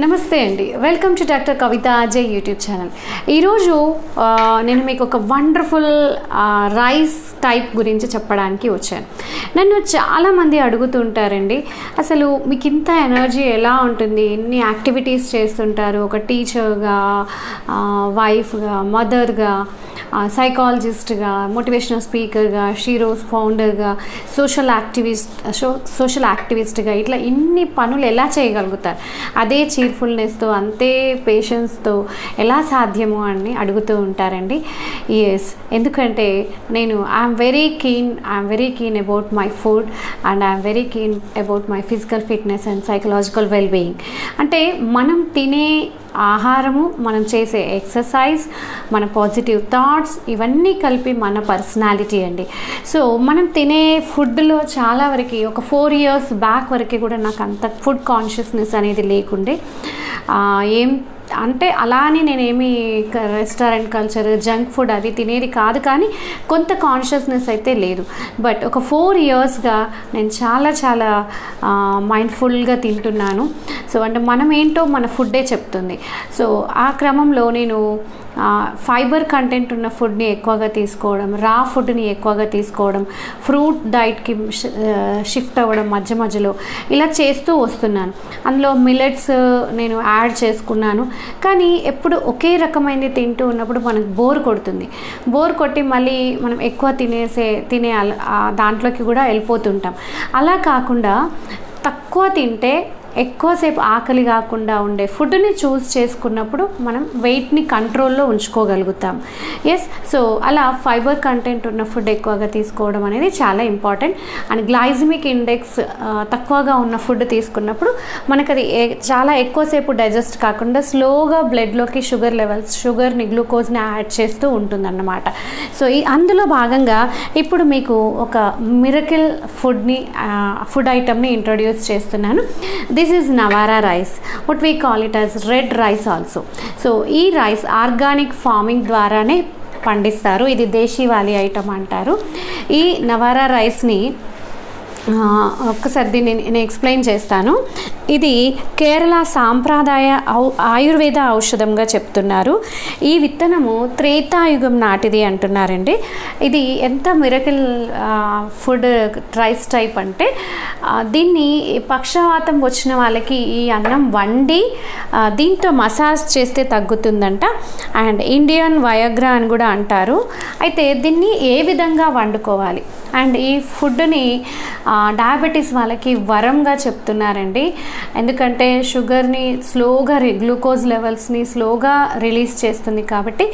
నమస్తే అండి, welcome to doctor Kavitha Ajay YouTube channel. ఈరోజు నేను మీకు ఒక వండర్ఫుల్ రైస్ టైప్ గురించి చెప్పడానికి వచ్చాను. నన్ను చాలామంది అడుగుతుంటారండి, అసలు మీకు ఇంత ఎనర్జీ ఎలా ఉంటుంది, ఎన్ని యాక్టివిటీస్ చేస్తుంటారు, ఒక టీచర్గా, వైఫ్గా, మదర్గా, సైకాలజిస్ట్గా, మోటివేషనల్ స్పీకర్గా, షీరోస్ ఫౌండర్గా, సోషల్ యాక్టివిస్ట్గా, ఇట్లా ఇన్ని పనులు ఎలా చేయగలుగుతారు, అదే చీర్ఫుల్నెస్తో, అంతే పేషెన్స్తో ఎలా సాధ్యము అని అడుగుతూ ఉంటారండి. ఎస్, ఎందుకంటే నేను I'm very keen about my food and I'm very keen about my physical fitness and psychological wellbeing. అంటే మనం తినే ఆహారము, మనం చేసే ఎక్సర్సైజ్, మన పాజిటివ్ థాట్స్, ఇవన్నీ కలిపి మన పర్సనాలిటీ అండి. సో మనం తినే ఫుడ్లో చాలా వరకు ఒక 4 years బ్యాక్ వరకు కూడా నాకు అంత ఫుడ్ కాన్షియస్నెస్ అనేది లేకుండే. అంటే అలా అని నేనేమి రెస్టారెంట్ కల్చర్, జంక్ ఫుడ్ అది తినేది కాదు, కానీ కొంత కాన్షియస్నెస్ అయితే లేదు. బట్ ఒక 4 yearsగా నేను చాలా మైండ్ఫుల్గా తింటున్నాను. సో అంటే మనం ఏంటో మన ఫుడ్డే చెప్తుంది. సో ఆ క్రమంలో నేను ఫైబర్ కంటెంట్ ఉన్న ఫుడ్ని ఎక్కువగా తీసుకోవడం, రా ఫుడ్ని ఎక్కువగా తీసుకోవడం, ఫ్రూట్ డైట్కి షిఫ్ట్ అవ్వడం మధ్యలో ఇలా చేస్తూ వస్తున్నాను. అందులో మిల్లెట్స్ నేను యాడ్ చేసుకున్నాను. కానీ ఎప్పుడు ఒకే రకమైనది తింటూ ఉన్నప్పుడు మనకు బోర్ కొడుతుంది. బోర్ కొట్టి మళ్ళీ మనం ఎక్కువ తినే దాంట్లోకి కూడా వెళ్ళిపోతుంటాం. అలా కాకుండా తక్కువ తింటే ఎక్కువసేపు ఆకలి కాకుండా ఉండే ఫుడ్ని చూస్ చేసుకున్నప్పుడు మనం వెయిట్ని కంట్రోల్లో ఉంచుకోగలుగుతాం. ఎస్, సో అలా ఫైబర్ కంటెంట్ ఉన్న ఫుడ్ ఎక్కువగా తీసుకోవడం అనేది చాలా ఇంపార్టెంట్. అండ్ గ్లైసిమిక్ ఇండెక్స్ తక్కువగా ఉన్న ఫుడ్ తీసుకున్నప్పుడు మనకు అది చాలా ఎక్కువసేపు డైజెస్ట్ కాకుండా స్లోగా బ్లడ్లోకి షుగర్ని, గ్లూకోజ్ని యాడ్ చేస్తూ ఉంటుందన్నమాట. సో అందులో భాగంగా ఇప్పుడు మీకు ఒక మిరకిల్ ఫుడ్ ఐటమ్ని ఇంట్రొడ్యూస్ చేస్తున్నాను. This is Navara rice. What we call it as red rice also. So ఈ రైస్ ఆర్గానిక్ ఫార్మింగ్ ద్వారానే పండిస్తారు. ఇది దేశీవాలి ఐటమ్ అంటారు. ఈ నవారా రైస్ని ఒక్కసారి దీన్ని నేను ఎక్స్ప్లెయిన్ చేస్తాను. ఇది కేరళ సాంప్రదాయ ఆయుర్వేద ఔషధంగా చెప్తున్నారు. ఈ విత్తనము త్రేతాయుగం నాటిది అంటున్నారండి. ఇది ఎంత మిరకిల్ ఫుడ్ రైస్ టైప్ అంటే దీన్ని పక్షవాతం వచ్చిన వాళ్ళకి ఈ అన్నం వండి దీంతో మసాజ్ చేస్తే తగ్గుతుందంట. అండ్ ఇండియన్ వయాగ్రా అని కూడా అంటారు. అయితే దీన్ని ఏ విధంగా వండుకోవాలి, అండ్ ఈ ఫుడ్ని డయాబెటీస్ వాళ్ళకి వరంగా చెప్తున్నారండి. ఎందుకంటే షుగర్ని స్లోగా, గ్లూకోజ్ లెవెల్స్ని స్లోగా రిలీజ్ చేస్తుంది కాబట్టి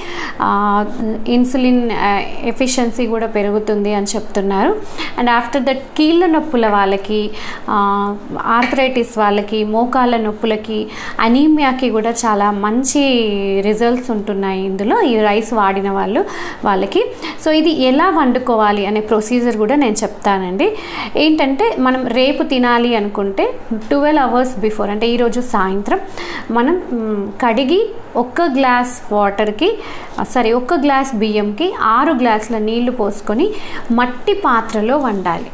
ఇన్సులిన్ ఎఫిషియన్సీ కూడా పెరుగుతుంది అని చెప్తున్నారు. అండ్ ఆఫ్టర్ దట్ కీళ్ళ నొప్పుల వాళ్ళకి, ఆర్థరైటిస్ వాళ్ళకి, మోకాళ్ళ నొప్పులకి, అనీమియాకి కూడా చాలా మంచి రిజల్ట్స్ ఉంటున్నాయి ఇందులో, ఈ రైస్ వాడిన వాళ్ళకి. సో ఇది ఎలా వండుకోవాలి అనే ప్రొసీజర్ కూడా నేను చెప్తానండి. ఏంటంటే మనం రేపు తినాలి అనుకుంటే 12 hours బిఫోర్, అంటే ఈరోజు సాయంత్రం మనం కడిగి 1 glass వాటర్కి, ఒక గ్లాస్ బియ్యంకి 6 glasses నీళ్లు పోసుకొని మట్టి పాత్రలో వండాలి.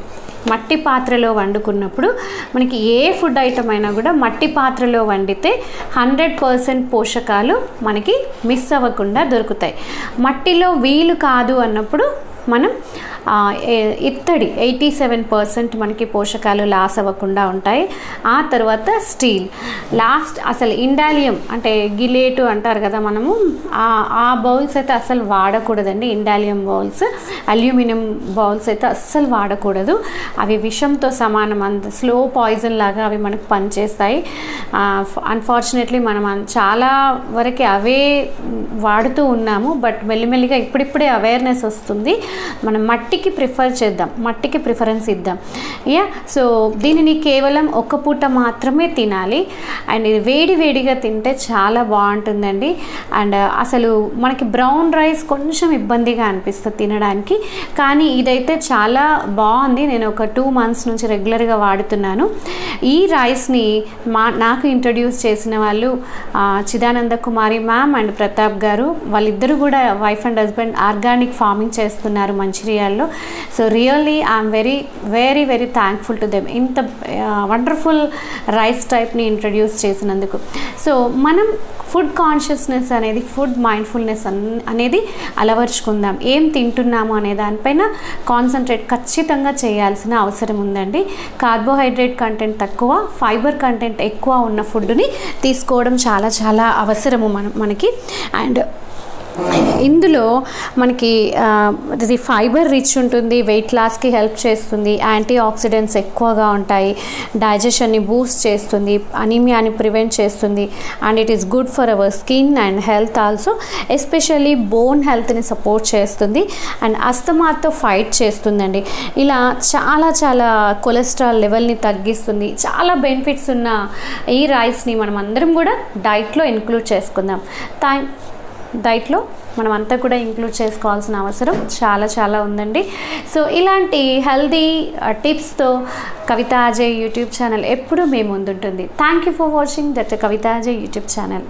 మట్టి పాత్రలో వండుకున్నప్పుడు మనకి ఏ ఫుడ్ ఐటమ్ అయినా కూడా మట్టి పాత్రలో వండితే 100% పోషకాలు మనకి మిస్ అవ్వకుండా దొరుకుతాయి. మట్టిలో వీలు కాదు అన్నప్పుడు మనం ఇత్తడి 87% మనకి పోషకాలు లాస్ అవ్వకుండా ఉంటాయి. ఆ తర్వాత స్టీల్, లాస్ట్ అసలు ఇండాలియం అంటే గిలేటు అంటారు కదా మనము, ఆ బౌల్స్ అయితే అస్సలు వాడకూడదండి. ఇండాలియం బౌల్స్, అల్యూమినియం బౌల్స్ అయితే అస్సలు వాడకూడదు. అవి విషంతో సమానం, అంత స్లో పాయిజన్ లాగా అవి మనకు పనిచేస్తాయి. అన్ఫార్చునేట్లీ మనం చాలా వరకు అవే వాడుతూ ఉన్నాము. బట్ మెల్లిమెల్లిగా ఇప్పుడిప్పుడే అవేర్నెస్ వస్తుంది. మనం మట్టికి ప్రిఫర్ చేద్దాం, మట్టికి ప్రిఫరెన్స్ ఇద్దాం. సో దీనిని కేవలం 1 పూట మాత్రమే తినాలి. అండ్ ఇది వేడిగా తింటే చాలా బాగుంటుందండి. అండ్ అసలు మనకి బ్రౌన్ రైస్ కొంచెం ఇబ్బందిగా అనిపిస్తుంది తినడానికి, కానీ ఇదైతే చాలా బాగుంది. నేను ఒక 2 months నుంచి రెగ్యులర్గా వాడుతున్నాను. ఈ రైస్ని నాకు ఇంట్రడ్యూస్ చేసిన వాళ్ళు చిదానంద కుమారి మ్యామ్ అండ్ ప్రతాప్ గారు. వాళ్ళిద్దరూ కూడా wife and husband organic farming చేస్తున్నారు. ఉన్నారు మంచిర్యాలలో. So really I'm very very very thankful to them, ఇంత వండర్ఫుల్ రైస్ టైప్ని ఇంట్రడ్యూస్ చేసినందుకు. సో మనం ఫుడ్ కాన్షియస్నెస్ అనేది, ఫుడ్ మైండ్ఫుల్నెస్ అనేది అలవర్చుకుందాం. ఏం తింటున్నాము అనే దానిపైన కాన్సన్ట్రేట్ ఖచ్చితంగా చేయాల్సిన అవసరం ఉందండి. కార్బోహైడ్రేట్ కంటెంట్ తక్కువ, ఫైబర్ కంటెంట్ ఎక్కువ ఉన్న ఫుడ్ని తీసుకోవడం చాలా చాలా అవసరము మనకి. అండ్ ఇందులో మనకి ఇది ఫైబర్ రిచ్ ఉంటుంది, వెయిట్ లాస్కి హెల్ప్ చేస్తుంది, యాంటీ ఆక్సిడెంట్స్ ఎక్కువగా ఉంటాయి, డైజెషన్ని బూస్ట్ చేస్తుంది, అనీమియాని ప్రివెంట్ చేస్తుంది, and it is good for our skin and health also. Especially bone హెల్త్ని సపోర్ట్ చేస్తుంది అండ్ అస్తమాతో ఫైట్ చేస్తుందండి. ఇలా చాలా చాలా కొలెస్ట్రాల్ లెవెల్ని తగ్గిస్తుంది. చాలా బెనిఫిట్స్ ఉన్న ఈ రైస్ని మనం అందరం కూడా డైట్లో ఇంక్లూడ్ చేసుకుందాం. డైట్లో మనం అంతా కూడా ఇంక్లూడ్ చేసుకోవాల్సిన అవసరం చాలా చాలా ఉందండి. సో ఇలాంటి హెల్దీ టిప్స్తో కవితా అజయ్ యూట్యూబ్ ఛానల్ ఎప్పుడూ మీ ముందుంటుంది. Thank you for watching doctor Kavitha Ajay YouTube channel.